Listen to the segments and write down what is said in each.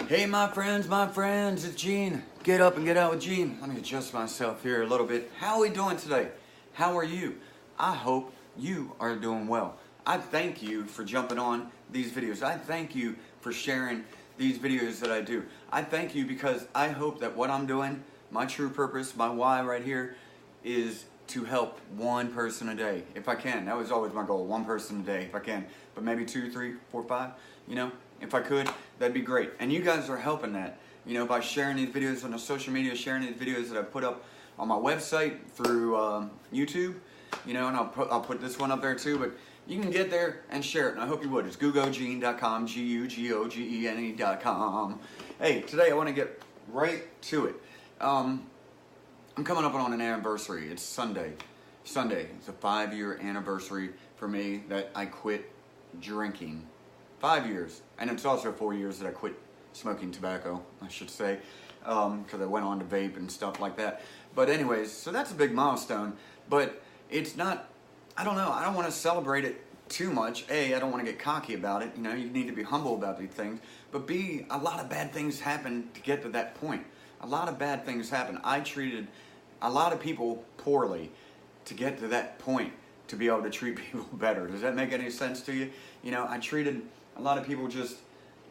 Hey, my friends, it's Gene. Get up and get out with Gene. Let me adjust myself here a little bit. How are we doing today? How are you? I hope you are doing well. I thank you for jumping on these videos. I thank you for sharing these videos that I do. I thank you because I hope that what I'm doing, my true purpose, my why right here, is to help one person a day, if I can. That was always my goal, one person a day, if I can. But maybe 2, 3, 4, 5, if I could, that'd be great. And you guys are helping that, by sharing these videos on the social media, sharing these videos that I put up on my website through YouTube, and I'll put this one up there too, but you can get there and share it, and I hope you would. It's GugoGene.com, GugoGene.com. Hey, today I want to get right to it. I'm coming up on an anniversary. It's Sunday. It's a 5-year anniversary for me that I quit drinking. 5 years. And it's also 4 years that I quit smoking tobacco, I should say, because I went on to vape and stuff like that. But anyways, so that's a big milestone. But it's not, I don't know, I don't want to celebrate it too much. A, I don't want to get cocky about it. You need to be humble about these things. But B, a lot of bad things happen to get to that point. A lot of bad things happen. I treated a lot of people poorly to get to that point, to be able to treat people better. Does that make any sense to you? I treated a lot of people just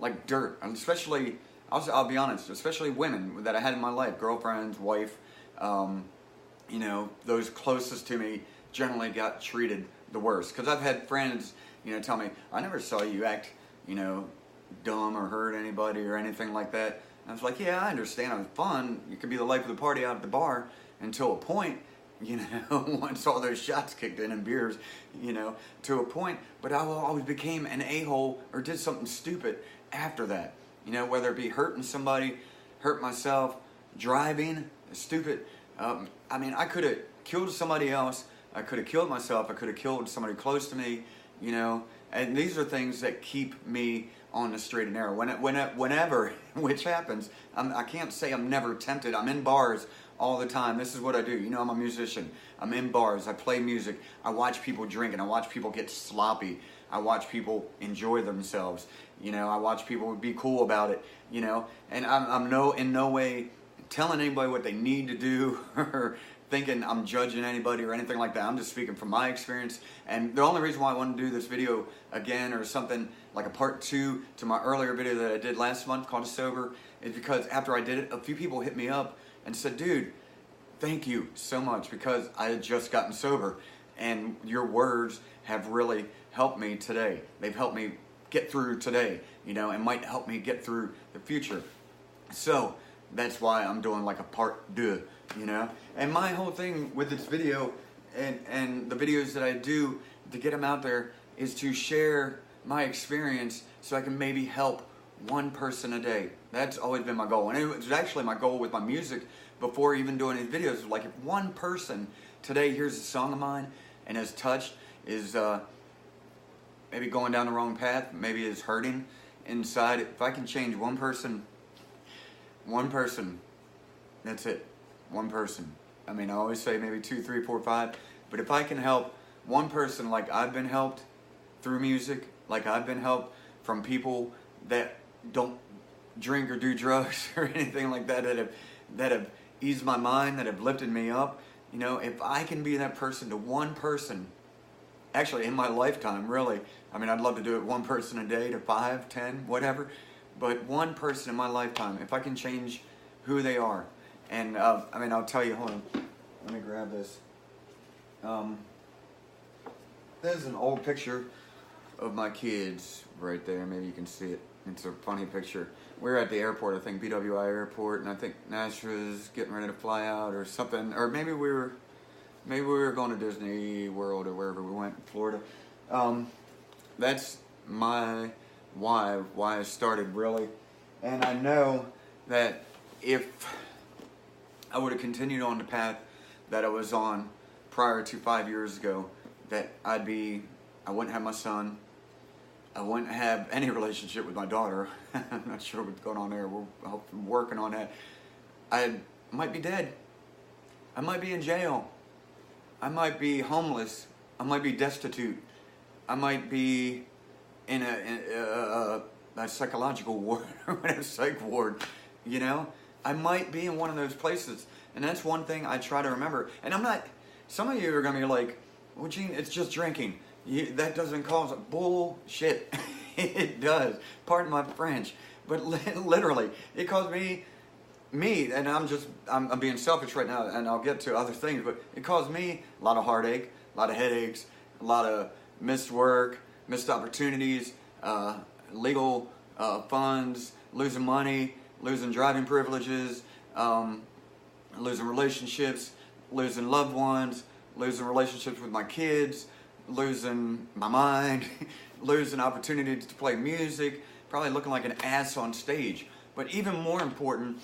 like dirt, especially, I'll be honest, especially women that I had in my life, girlfriends, wife, those closest to me generally got treated the worst. Because I've had friends, tell me, I never saw you act, dumb or hurt anybody or anything like that. And I was like, yeah, I understand, it was fun. You could be the life of the party out at the bar until a point. Once all those shots kicked in and beers, to a point. But I always became an a-hole or did something stupid after that. Whether it be hurting somebody, hurt myself, driving, stupid. I could have killed somebody else. I could have killed myself. I could have killed somebody close to me, And these are things that keep me on the straight and narrow. Whenever, which happens, I can't say I'm never tempted. I'm in bars all the time. This is what I do. I'm a musician. I'm in bars. I play music. I watch people drink and I watch people get sloppy. I watch people enjoy themselves. I watch people be cool about it. And I'm in no way telling anybody what they need to do or thinking I'm judging anybody or anything like that. I'm just speaking from my experience. And the only reason why I want to do this video again or something like a part 2 to my earlier video that I did last month called Sober is because after I did it, a few people hit me up and said, dude, thank you so much because I had just gotten sober and your words have really helped me today. They've helped me get through today, and might help me get through the future. So that's why I'm doing like a part 2, And my whole thing with this video and the videos that I do to get them out there is to share my experience so I can maybe help one person a day. That's always been my goal. And it was actually my goal with my music before even doing these videos. Like if one person today hears a song of mine and is touched, is maybe going down the wrong path, maybe is hurting inside. If I can change one person, that's it. One person. I always say maybe 2, 3, 4, 5. But if I can help one person like I've been helped through music, like I've been helped from people that don't drink or do drugs or anything like that, that have eased my mind, that have lifted me up, if I can be that person to one person, actually in my lifetime, really, I'd love to do it one person a day to 5, 10, whatever, but one person in my lifetime, if I can change who they are, and I'll tell you, hold on, let me grab this. There's an old picture of my kids right there. Maybe you can see it. It's a funny picture. We're at the airport, I think BWI airport, and I think Nasra's getting ready to fly out or something. Or maybe we were going to Disney World or wherever we went, Florida. That's my why I started really. And I know that if I would have continued on the path that I was on prior to 5 years ago, that I wouldn't have my son. I wouldn't have any relationship with my daughter. I'm not sure what's going on there. We're working on that. I might be dead. I might be in jail. I might be homeless. I might be destitute. I might be in a a psychological ward or a psych ward, you know? I might be in one of those places. And that's one thing I try to remember. And I'm not, some of you are going to be like, well, Gene, it's just drinking. That doesn't cause bullshit. It does. Pardon my French. But literally, it caused me, and I'm being selfish right now, and I'll get to other things, but it caused me a lot of heartache, a lot of headaches, a lot of missed work, missed opportunities, legal funds, losing money, losing driving privileges, losing relationships, losing loved ones, losing relationships with my kids, losing my mind, losing opportunities to play music, probably looking like an ass on stage. But even more important,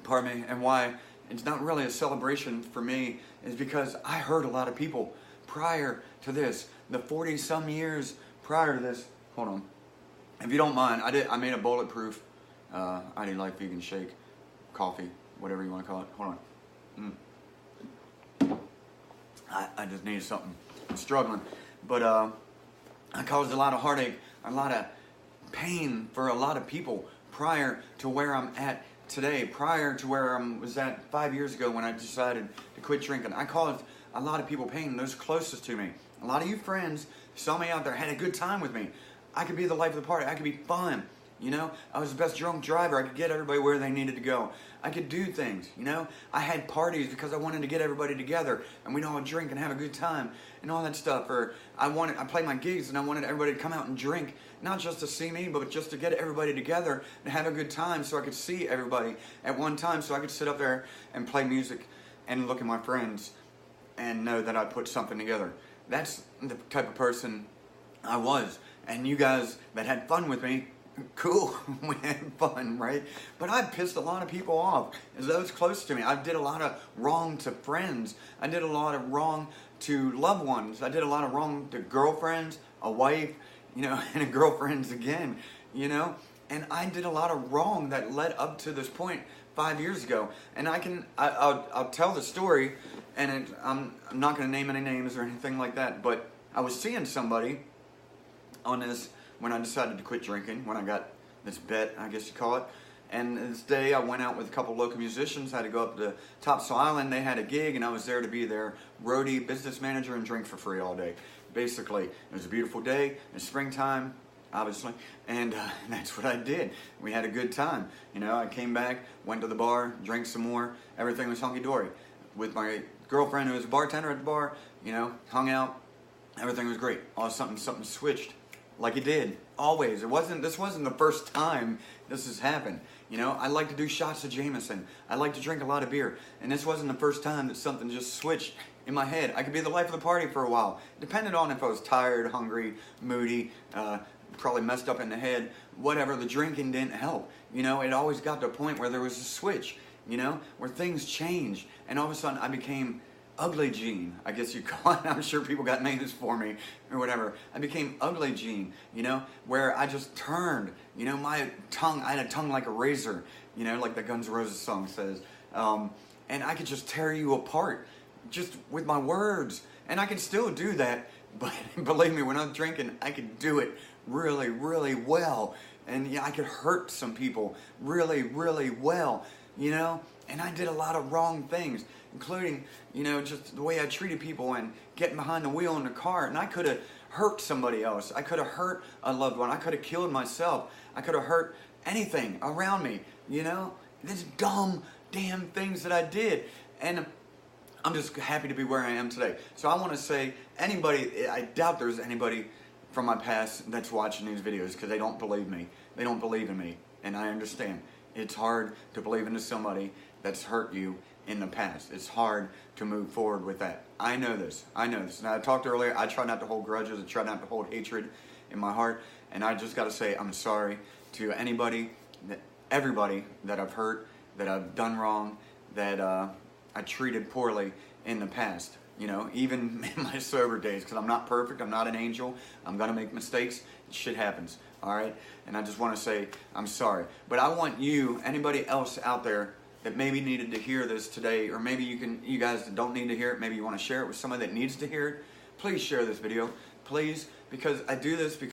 pardon me, and why it's not really a celebration for me is because I hurt a lot of people prior to this. The 40-some years prior to this. Hold on. If you don't mind, I made a bulletproof ID Life vegan shake, coffee, whatever you want to call it. Hold on. I just needed something. I'm struggling. But I caused a lot of heartache, a lot of pain for a lot of people prior to where I'm at today, prior to where I was at 5 years ago when I decided to quit drinking. I caused a lot of people pain, those closest to me. A lot of you friends saw me out there, had a good time with me. I could be the life of the party. I could be fun. You know, I was the best drunk driver. I could get everybody where they needed to go. I could do things, you know. I had parties because I wanted to get everybody together and we'd all drink and have a good time and all that stuff. Or I played my gigs and I wanted everybody to come out and drink, not just to see me, but just to get everybody together and have a good time so I could see everybody at one time, so I could sit up there and play music and look at my friends and know that I put something together. That's the type of person I was. And you guys that had fun with me, cool, we had fun, right? But I pissed a lot of people off, as those close to me. I did a lot of wrong to friends. I did a lot of wrong to loved ones. I did a lot of wrong to girlfriends, a wife, you know, and a girlfriends again, you know? And I did a lot of wrong that led up to this point 5 years ago. And I'll tell the story, and I'm not going to name any names or anything like that, but I was seeing somebody on this when I decided to quit drinking, when I got this bet, I guess you call it. And this day I went out with a couple of local musicians. I had to go up to Topsail Island. They had a gig and I was there to be their roadie, business manager, and drink for free all day. Basically, it was a beautiful day. It's springtime, obviously, and that's what I did. We had a good time. You know, I came back, went to the bar, drank some more. Everything was hunky-dory. With my girlfriend who was a bartender at the bar, you know, hung out. Everything was great. All of a sudden, something switched. Like it did, always. This wasn't the first time this has happened. You know, I like to do shots of Jameson. I like to drink a lot of beer. And this wasn't the first time that something just switched in my head. I could be the life of the party for a while. Depended on if I was tired, hungry, moody, probably messed up in the head, whatever. The drinking didn't help. You know, it always got to a point where there was a switch, you know, where things changed. And all of a sudden I became Ugly Gene, I guess you call it. I'm sure people got names for me or whatever. I became Ugly Gene, you know, where I just turned, you know, my tongue, I had a tongue like a razor, you know, like the Guns N' Roses song says. And I could just tear you apart just with my words. And I can still do that, but believe me, when I'm drinking, I could do it really, really well. And yeah, I could hurt some people really, really well, you know. And I did a lot of wrong things, including, you know, just the way I treated people and getting behind the wheel in the car. And I could have hurt somebody else. I could have hurt a loved one. I could have killed myself. I could have hurt anything around me, you know. These dumb, damn things that I did. And I'm just happy to be where I am today. So I want to say, anybody, I doubt there's anybody from my past that's watching these videos because they don't believe me. They don't believe in me. And I understand. It's hard to believe into somebody that's hurt you in the past. It's hard to move forward with that. I know this. I know this. Now, I talked earlier, I try not to hold grudges. I try not to hold hatred in my heart. And I just got to say I'm sorry to anybody, everybody that I've hurt, that I've done wrong, that I treated poorly in the past. You know, even in my sober days, because I'm not perfect. I'm not an angel. I'm going to make mistakes. Shit happens. All right? And I just want to say I'm sorry. But I want you, anybody else out there that maybe needed to hear this today, or maybe you guys that don't need to hear it, maybe you want to share it with somebody that needs to hear it, please share this video. Please, because I do this because